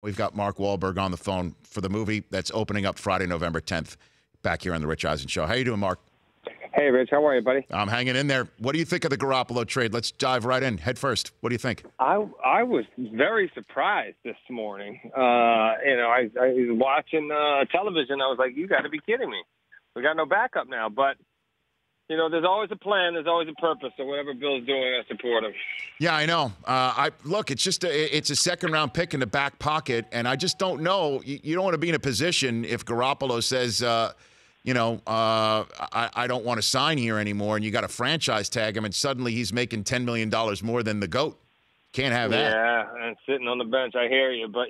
We've got Mark Wahlberg on the phone for the movie that's opening up Friday, November 10th, back here on the Rich Eisen Show. How you doing, Mark? Hey, Rich. How are you, buddy? I'm hanging in there. What do you think of the Garoppolo trade? Let's dive right in, head first. What do you think? I was very surprised this morning. I was watching television. I was like, you got to be kidding me. We got no backup now. But, there's always a plan. There's always a purpose. So whatever Bill's doing, I support him. Yeah, I know. Look, it's just it's a second-round pick in the back pocket, and I just don't know. You don't want to be in a position if Garoppolo says, I don't want to sign here anymore, and you got to franchise tag him, and suddenly he's making $10 million more than the GOAT. Can't have that. Yeah, and sitting on the bench, I hear you. But,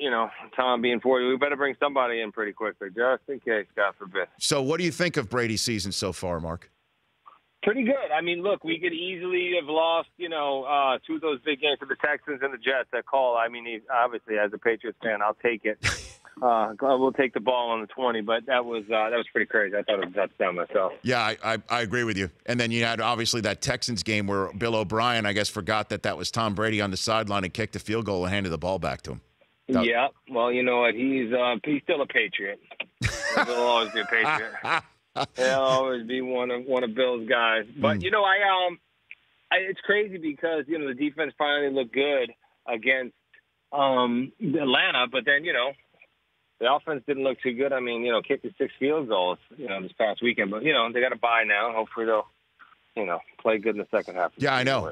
Tom being 40, we better bring somebody in pretty quickly, just in case, God forbid. So what do you think of Brady's season so far, Mark? Pretty good. I mean, look, we could easily have lost, two of those big games for the Texans and the Jets that call. I mean, obviously, as a Patriots fan, I'll take it. We'll take the ball on the 20, but that was pretty crazy. I thought it was a touchdown myself. Yeah, I agree with you. And then you had, obviously, that Texans game where Bill O'Brien, I guess, forgot that was Tom Brady on the sideline and kicked a field goal and handed the ball back to him. Yeah. Well, you know what? He's still a Patriot. He'll always be a Patriot. He'll always be one of Bill's guys. But it's crazy because the defense finally looked good against Atlanta, but then the offense didn't look too good. I mean, kicked the 6 field goals this past weekend, but they got to bye now. Hopefully they'll play good in the second half. Yeah, I know.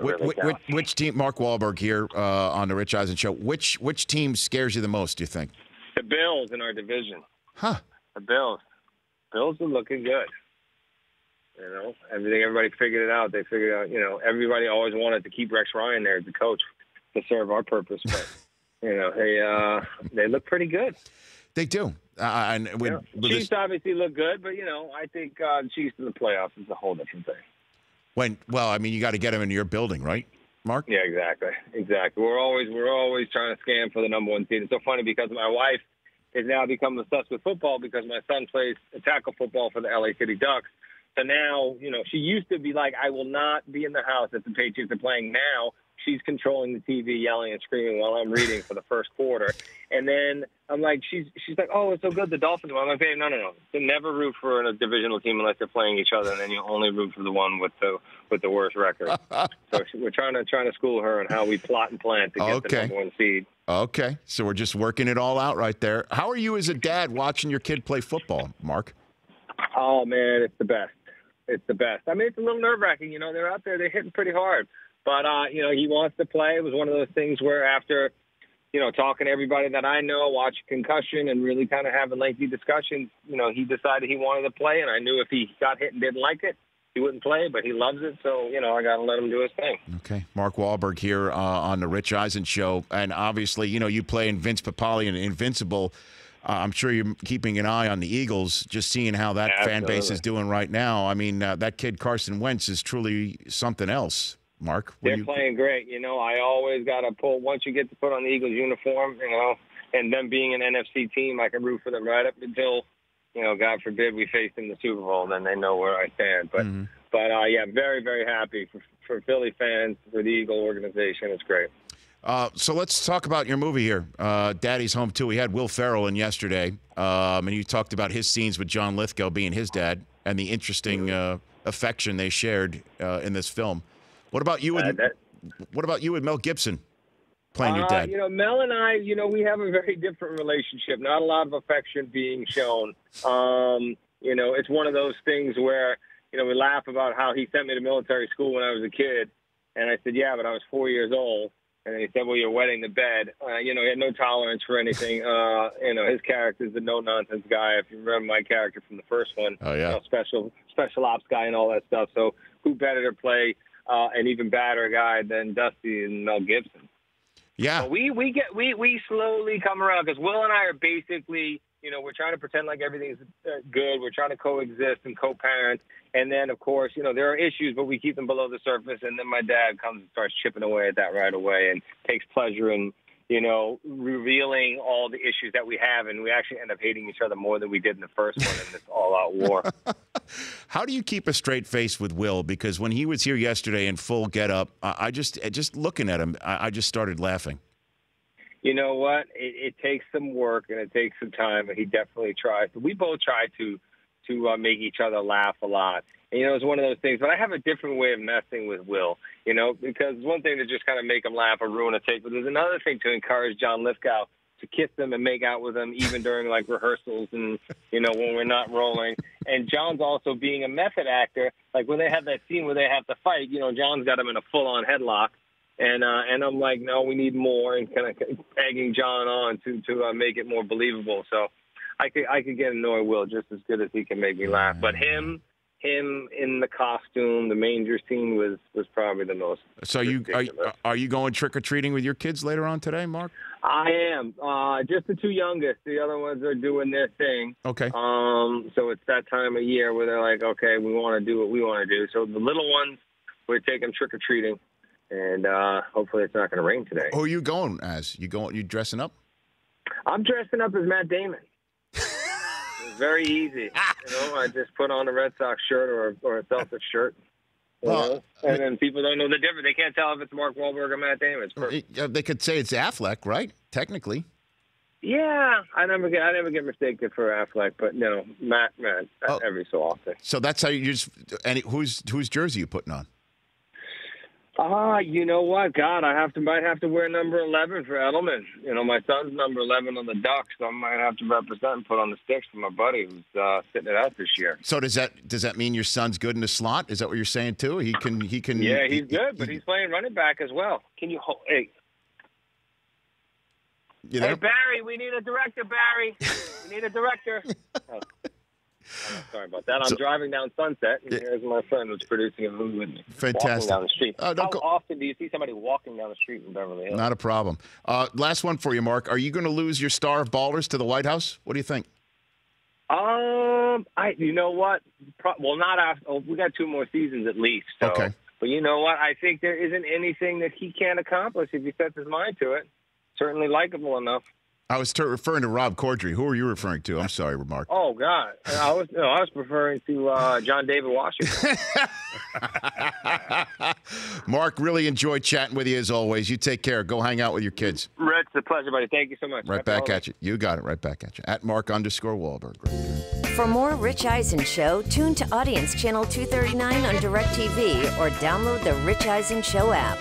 Which team? Mark Wahlberg here on the Rich Eisen Show. Which team scares you the most? Do you think? The Bills in our division. Huh? The Bills. Bills are looking good. Everybody figured it out. They figured out, everybody always wanted to keep Rex Ryan there as the coach to serve our purpose. But, they look pretty good. They do. Chiefs obviously look good, but, I think Chiefs in the playoffs is a whole different thing. You got to get them into your building, right, Mark? Yeah, exactly. We're always trying to scam for the number one seed. It's so funny because my wife has now become obsessed with football because my son plays tackle football for the LA City Ducks. So now, she used to be like, I will not be in the house if the Patriots are playing. Now she's controlling the TV, yelling and screaming while I'm reading for the first quarter. And then I'm like, she's like, oh, it's so good, the Dolphins. I'm like, babe, no. You never root for a divisional team unless they're playing each other, and then you only root for the one with the worst record. So we're trying to school her on how we plot and plan to get the number one seed. Okay, so we're just working it all out right there. How are you as a dad watching your kid play football, Mark? Oh, man, it's the best. It's the best. I mean, it's a little nerve-wracking. They're out there. They're hitting pretty hard. But, he wants to play. It was one of those things where after, talking to everybody that I know, watching Concussion and really kind of having lengthy discussions, he decided he wanted to play. And I knew if he got hit and didn't like it, he wouldn't play, but he loves it. So, I got to let him do his thing. Okay. Mark Wahlberg here on the Rich Eisen Show. And obviously, you play in Vince Papale and Invincible. I'm sure you're keeping an eye on the Eagles, just seeing how that fan base is doing right now. I mean, that kid Carson Wentz is truly something else. Mark, they're playing great. I always got to pull, once you get to put on the Eagles uniform, and them being an NFC team, I can root for them right up until, God forbid we face them in the Super Bowl, then they know where I stand. But, very, very happy for Philly fans, for the Eagle organization. It's great. So let's talk about your movie here, Daddy's Home 2. We had Will Ferrell in yesterday, and you talked about his scenes with John Lithgow being his dad and the interesting affection they shared in this film. What about you and Mel Gibson playing your dad? Mel and I, we have a very different relationship. Not a lot of affection being shown. It's one of those things where, we laugh about how he sent me to military school when I was a kid. And I said, yeah, but I was 4 years old. And then he said, well, you're wetting the bed. He had no tolerance for anything. His character's a no-nonsense guy. If you remember my character from the first one, special ops guy and all that stuff. So who better to play an even badder guy than Dusty and Mel Gibson? Yeah. So we slowly come around because Will and I are basically, we're trying to pretend like everything's good. We're trying to coexist and co-parent. And then, of course, there are issues, but we keep them below the surface. And then my dad comes and starts chipping away at that right away and takes pleasure in, revealing all the issues that we have. And we actually end up hating each other more than we did in the first one in this all-out war. How do you keep a straight face with Will? Because when he was here yesterday in full get-up, I just looking at him, I just started laughing. you know what? It takes some work and it takes some time, and he definitely tries. We both try to make each other laugh a lot. And, it's one of those things. But I have a different way of messing with Will, because it's one thing to just kind of make him laugh or ruin a take, but there's another thing to encourage John Lithgow to kiss them and make out with them even during, like, rehearsals and, when we're not rolling. And John's also being a method actor. Like, when they have that scene where they have to fight, John's got him in a full-on headlock. And I'm like, no, we need more, and kind of egging John on to make it more believable. So I could get annoyed Will just as good as he can make me laugh. But him in the costume, the manger scene was probably the most. So are you going trick or treating with your kids later on today, Mark? I am. Just the two youngest. The other ones are doing their thing. Okay. So it's that time of year where they're like, okay, we want to do what we want to do. So the little ones, we're taking trick or treating. And hopefully it's not going to rain today. Who are you going as? You dressing up? I'm dressing up as Matt Damon. It's very easy. I just put on a Red Sox shirt or a Celtics shirt. And then people don't know the difference. They can't tell if it's Mark Wahlberg or Matt Damon. It's perfect. They could say it's Affleck, right? Technically. Yeah, I never get mistaken for Affleck, but no, Matt every so often. So that's how you just. And whose jersey you putting on? You know what? God, might have to wear number 11 for Edelman. My son's number 11 on the Ducks, so I might have to represent and put on the sticks for my buddy who's sitting it out this year. So does that mean your son's good in the slot? Is that what you're saying too? He can. Yeah, he's good, but he's playing running back as well. Can you hold? Hey. Hey, Barry, we need a director, Barry. We need a director. Oh, sorry about that. I'm driving down Sunset, and here's my friend who's producing a movie with me. Fantastic. Walking down the street. How often do you see somebody walking down the street in Beverly Hills? Not a problem. Last one for you, Mark. Are you going to lose your star of ballers to the White House? What do you think? You know what? Not after. We got 2 more seasons at least. So. Okay. But you know what? I think there isn't anything that he can't accomplish if he sets his mind to it. Certainly likable enough. I was referring to Rob Corddry. Who are you referring to? I'm sorry, Mark. Oh God, I was referring to John David Washington. Mark, really enjoyed chatting with you as always. You take care. Go hang out with your kids. Rich, it's a pleasure, buddy. Thank you so much. Right back at you. You got it. Right back at you. At Mark_Wahlberg. For more Rich Eisen Show, tune to Audience Channel 239 on DirecTV or download the Rich Eisen Show app.